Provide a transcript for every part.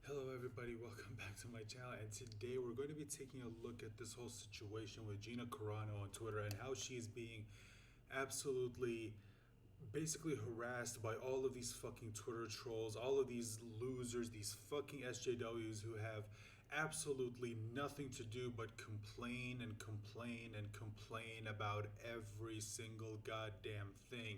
Hello, everybody. Welcome back to my channel. And today we're going to be taking a look at this whole situation with Gina Carano on Twitter and how she's being absolutely basically harassed by all of these fucking Twitter trolls, all of these losers, these fucking SJWs who have absolutely nothing to do but complain and complain and complain about every single goddamn thing.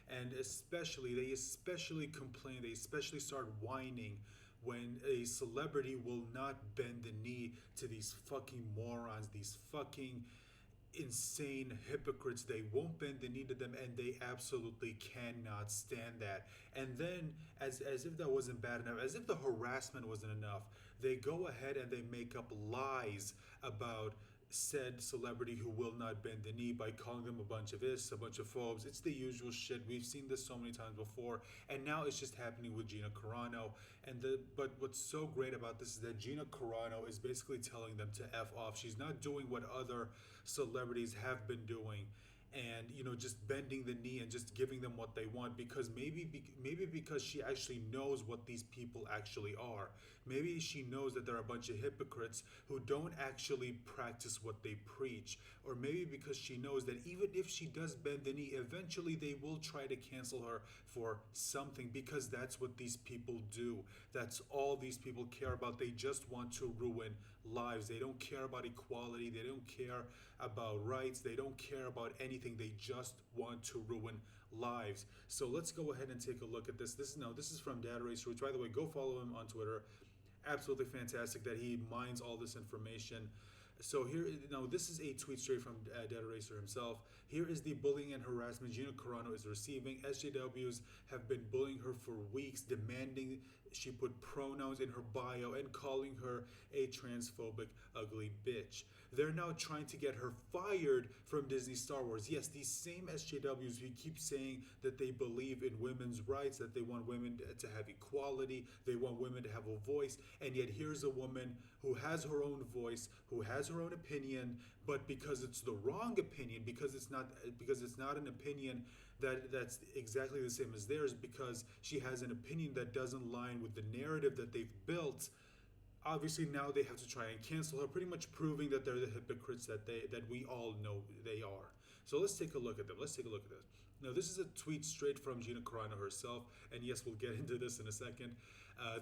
And they especially complain, they especially start whining when a celebrity will not bend the knee to these fucking morons, these fucking insane hypocrites. They won't bend the knee to them, and they absolutely cannot stand that. And then, as if that wasn't bad enough, as if the harassment wasn't enough, they go ahead and they make up lies about said celebrity who will not bend the knee by calling them a bunch of this, a bunch of phobes. It's the usual shit. We've seen this so many times before, and now it's just happening with Gina Carano. But what's so great about this is that Gina Carano is basically telling them to F off. She's not doing what other celebrities have been doing, and just bending the knee and just giving them what they want, because maybe because she actually knows what these people actually are. Maybe she knows that they're a bunch of hypocrites who don't actually practice what they preach, or maybe because she knows that even if she does bend the knee, eventually they will try to cancel her for something, because that's what these people do. That's all these people care about. They just want to ruin lives. They don't care about equality. They don't care about rights. They don't care about anything. They just want to ruin lives. So let's go ahead and take a look at this. This is from Data Racer, which, by the way, go follow him on Twitter. Absolutely fantastic that he mines all this information. So here, now this is a tweet straight from Data Racer himself. Here is the bullying and harassment Gina Carano is receiving. SJWs have been bullying her for weeks, demanding she put pronouns in her bio and calling her a transphobic, ugly bitch. They're now trying to get her fired from Disney Star Wars. Yes, these same SJWs who keep saying that they believe in women's rights, that they want women to have equality, they want women to have a voice, and yet here's a woman who has her own voice, who has her own opinion, but because it's the wrong opinion, because it's not an opinion that's exactly the same as theirs, because she has an opinion that doesn't line with the narrative that they've built. Obviously now they have to try and cancel her, pretty much proving that they're the hypocrites that we all know they are. So let's take a look at them. Let's take a look at this. Now, this is a tweet straight from Gina Carano herself, and yes, we'll get into this in a second.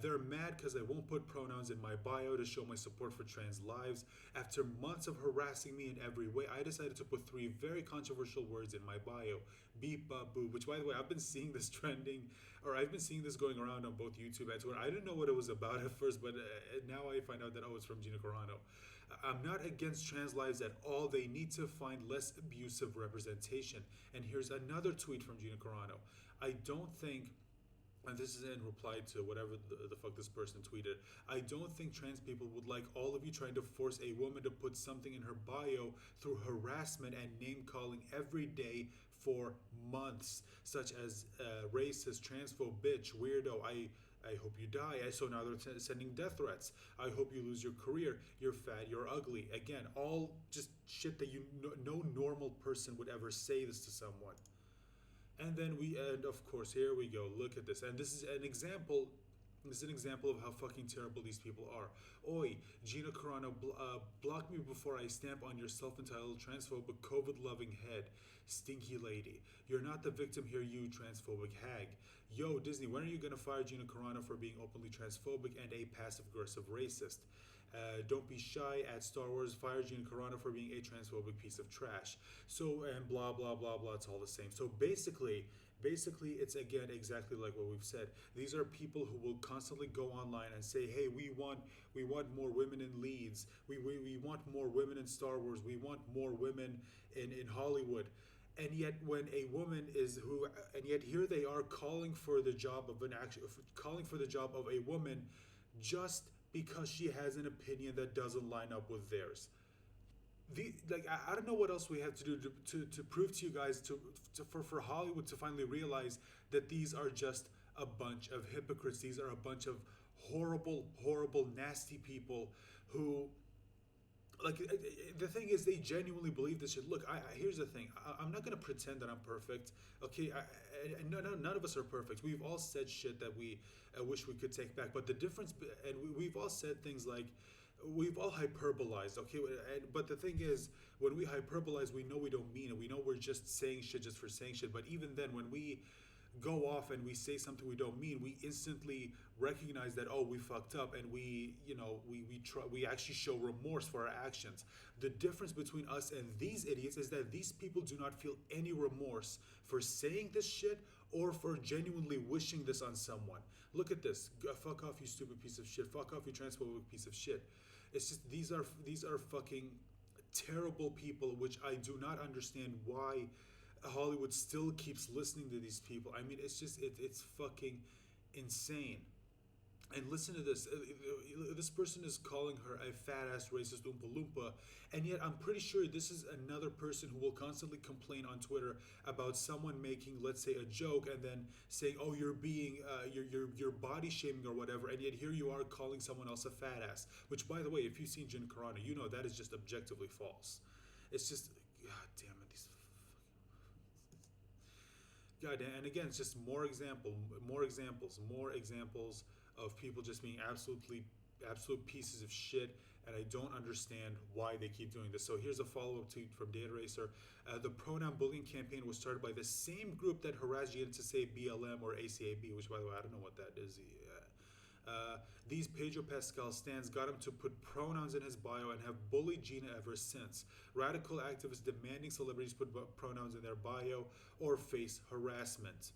They're mad because I won't put pronouns in my bio to show my support for trans lives. After months of harassing me in every way, I decided to put three very controversial words in my bio: beep, bop, boo. Which, by the way, I've been seeing this trending, or I've been seeing this going around on both YouTube and Twitter. I didn't know what it was about at first, but now I find out that, oh, it's from Gina Carano. I'm not against trans lives at all. They need to find less abusive representation. And here's another tweet from Gina Carano. I don't think, and this is in reply to whatever the fuck this person tweeted, I don't think trans people would like all of you trying to force a woman to put something in her bio through harassment and name calling every day for months, such as racist, transphobe, bitch, weirdo, I hope you die. So now they're sending death threats. I hope you lose your career. You're fat. You're ugly. Again, all just shit that no normal person would ever say this to someone. And of course, here we go. Look at this. And this is an example. This is an example of how fucking terrible these people are. Oi, Gina Carano, block me before I stamp on your self-entitled transphobic COVID-loving head. Stinky lady. You're not the victim here, you transphobic hag. Yo, Disney, when are you going to fire Gina Carano for being openly transphobic and a passive-aggressive racist? Don't be shy at Star Wars. Fire Gina Carano for being a transphobic piece of trash. So, and blah, blah, blah, blah. It's all the same. So basically, it's again exactly like what we've said. These are people who will constantly go online and say, hey, we want more women in leads. We want more women in Star Wars. We want more women in Hollywood. And yet when a woman and yet here they are calling for the job of a woman just because she has an opinion that doesn't line up with theirs. I don't know what else we have to do to prove to you guys for Hollywood to finally realize that these are just a bunch of hypocrites. These are a bunch of horrible, nasty people who like the thing is, they genuinely believe this shit. Look, here's the thing. I'm not gonna pretend that I'm perfect. Okay, none of us are perfect. We've all said shit that we wish we could take back. But the difference, and we've all said things like, we've all hyperbolized. Okay, but the thing is, when we hyperbolize, we know we don't mean it. We know we're just saying shit just for saying shit. But even then, when we go off and we say something we don't mean, we instantly recognize that, oh, we fucked up, and we actually show remorse for our actions. The difference between us and these idiots is that these people do not feel any remorse for saying this shit or for genuinely wishing this on someone. Look at this. Fuck off, you stupid piece of shit. Fuck off, you transphobic piece of shit. It's just these are fucking terrible people, which I do not understand why Hollywood still keeps listening to these people. I mean, it's fucking insane. And listen to this. This person is calling her a fat ass racist Oompa Loompa, and yet I'm pretty sure this is another person who will constantly complain on Twitter about someone making, let's say, a joke and then saying, "Oh, you're being, you're body shaming or whatever," and yet here you are calling someone else a fat ass. Which, by the way, if you've seen Gina Carano, you know that is just objectively false. It's just, god damn it, these God, and again, it's just more examples of people just being absolute pieces of shit, and I don't understand why they keep doing this. So here's a follow-up tweet from Data Racer. The pronoun bullying campaign was started by the same group that harassed Gina to say BLM or ACAB, which, by the way, I don't know what that is. These Pedro Pascal stands got him to put pronouns in his bio and have bullied Gina ever since. Radical activists demanding celebrities put pronouns in their bio or face harassment.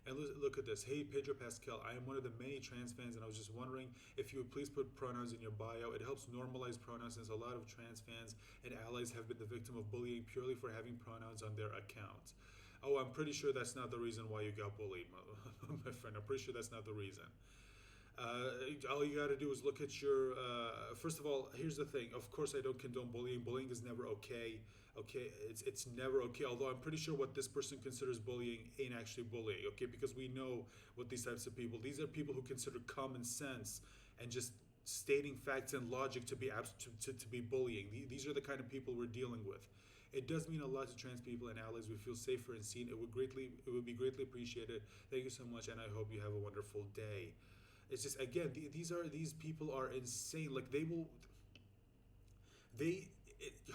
And look at this. Hey, Pedro Pascal, I am one of the many trans fans, and I was just wondering if you would please put pronouns in your bio. It helps normalize pronouns since a lot of trans fans and allies have been the victim of bullying purely for having pronouns on their account. Oh, I'm pretty sure that's not the reason why you got bullied, my friend. I'm pretty sure that's not the reason. All you got to do is look at your. First of all, here's the thing. Of course, I don't condone bullying. Bullying is never okay. Okay, it's never okay. Although I'm pretty sure what this person considers bullying ain't actually bullying. Okay, because we know what these types of people. These are people who consider common sense and just stating facts and logic to be to be bullying. These are the kind of people we're dealing with. It does mean a lot to trans people and allies. We feel safer and seen. It would be greatly appreciated. Thank you so much, and I hope you have a wonderful day. It's just, again, these people are insane. Like they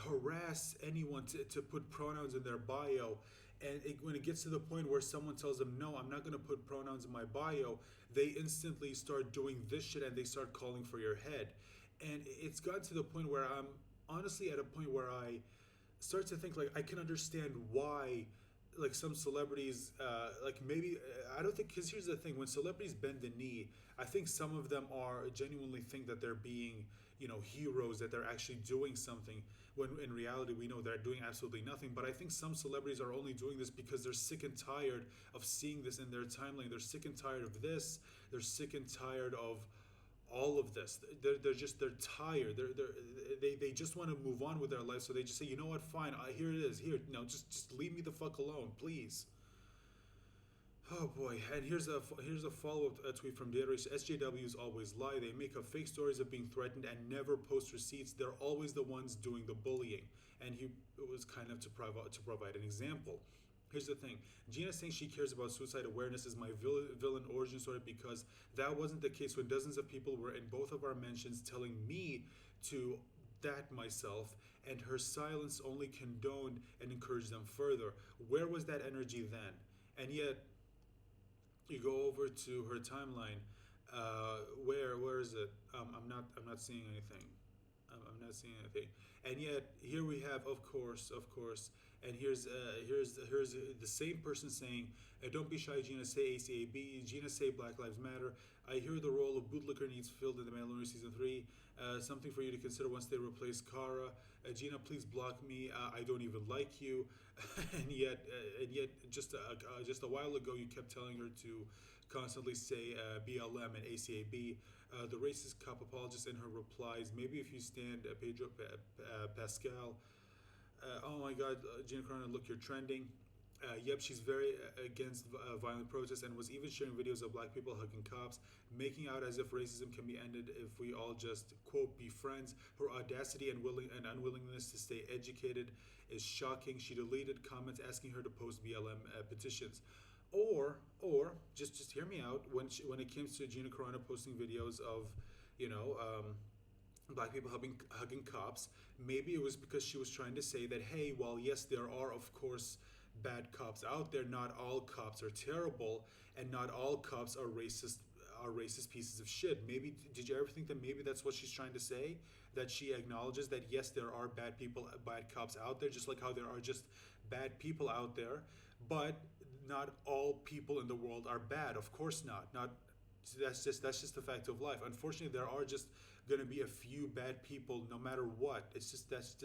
harass anyone to put pronouns in their bio, and when it gets to the point where someone tells them, no, I'm not going to put pronouns in my bio, they instantly start doing this shit and they start calling for your head. And it's gotten to the point where I'm honestly at a point where I start to think, like, I can understand why, like, some celebrities, like, maybe I don't think, because here's the thing: when celebrities bend the knee, I think some of them are genuinely think that they're being, heroes, that they're actually doing something, when in reality we know they're doing absolutely nothing. But I think some celebrities are only doing this because they're sick and tired of seeing this in their timeline. They're sick and tired of this. They're sick and tired of all of this. They're tired. They just want to move on with their life. So they just say, you know what, fine, here it is. Here, no, just leave me the fuck alone, please. Oh boy, and here's a follow-up tweet from Data Race. SJWs always lie. They make up fake stories of being threatened and never post receipts. They're always the ones doing the bullying. And he was kind of to provide an example. Here's the thing: Gina saying she cares about suicide awareness is my villain origin story, because that wasn't the case when dozens of people were in both of our mentions telling me to that myself, and her silence only condoned and encouraged them further. Where was that energy then? And yet, you go over to her timeline. Where is it? I'm not seeing anything. I'm not seeing anything. And yet here we have, of course. And here's the same person saying, "Don't be shy, Gina. Say ACAB. Gina, say Black Lives Matter. I hear the role of bootlicker needs filled in the Mandalorian season 3. Something for you to consider once they replace Kara. Gina, please block me. I don't even like you." and yet, just a while ago, you kept telling her to constantly say BLM and ACAB. The racist cop apologist in her replies, "Maybe if you stand Pedro Pascal." Oh my God, Gina Carano, look, you're trending. Yep, she's very against violent protests and was even sharing videos of black people hugging cops, making out as if racism can be ended if we all just, quote, be friends. Her audacity and unwillingness to stay educated is shocking. She deleted comments asking her to post BLM petitions. Or just hear me out. When it comes to Gina Carano posting videos of, you know, black people hugging cops, maybe it was because she was trying to say that, hey, while yes, there are of course bad cops out there, not all cops are terrible, and not all cops are racist pieces of shit. Maybe did you ever think that maybe that's what she's trying to say? That she acknowledges that yes, there are bad cops out there, just like how there are just bad people out there, but not all people in the world are bad. Of course not. Not that's just the fact of life. Unfortunately, there are just going to be a few bad people no matter what. It's just that's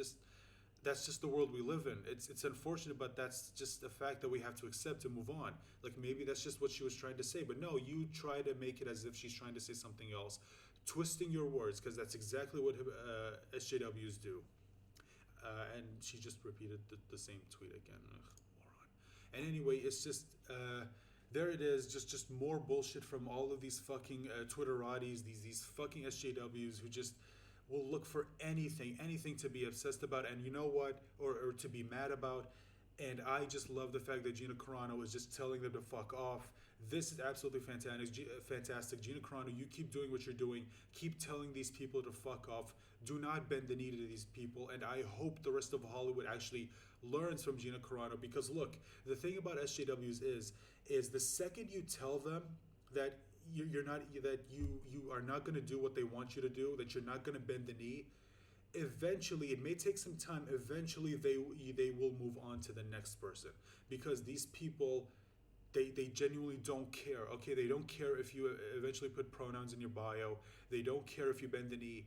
just the world we live in. It's unfortunate, but that's just a fact that we have to accept and move on. Like maybe that's just what she was trying to say, but no, you try to make it as if she's trying to say something else, twisting your words, because that's exactly what SJWs do. And she just repeated the same tweet again. Ugh, moron. And anyway, it's just there it is, just more bullshit from all of these fucking Twitterati's, these fucking SJWs who just will look for anything to be obsessed about, and you know what, or to be mad about. And I just love the fact that Gina Carano is just telling them to fuck off. This is absolutely fantastic. Gina Carano, you keep doing what you're doing. Keep telling these people to fuck off. Do not bend the knee to these people. And I hope the rest of Hollywood actually learns from Gina Carano, because look, the thing about SJWs is the second you tell them that you're not that you are not going to do what they want you to do, that you're not going to bend the knee, eventually it may take some time, eventually they will move on to the next person, because these people, they genuinely don't care. Okay, they don't care if you eventually put pronouns in your bio, they don't care if you bend the knee.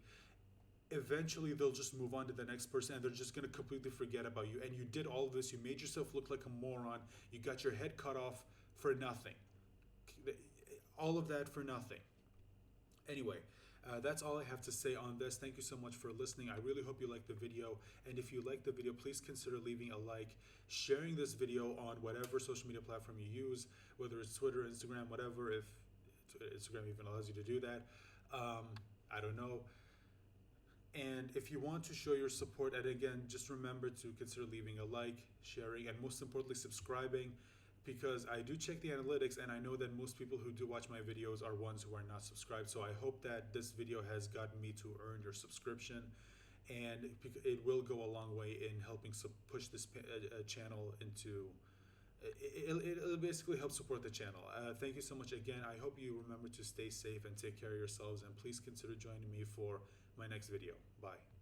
Eventually they'll just move on to the next person, and they're just going to completely forget about you. And you did all of this, you made yourself look like a moron, you got your head cut off for nothing, all of that for nothing. Anyway, that's all I have to say on this. Thank you so much for listening. I really hope you liked the video. And if you liked the video, please consider leaving a like, sharing this video on whatever social media platform you use, whether it's Twitter, Instagram, whatever, if Instagram even allows you to do that. I don't know. And if you want to show your support, and again, just remember to consider leaving a like, sharing, and most importantly, subscribing, because I do check the analytics, and I know that most people who do watch my videos are ones who are not subscribed. So I hope that this video has gotten me to earn your subscription, and it will go a long way in helping push this channel into. It'll basically help support the channel. Thank you so much again. I hope you remember to stay safe and take care of yourselves, and please consider joining me for my next video. Bye.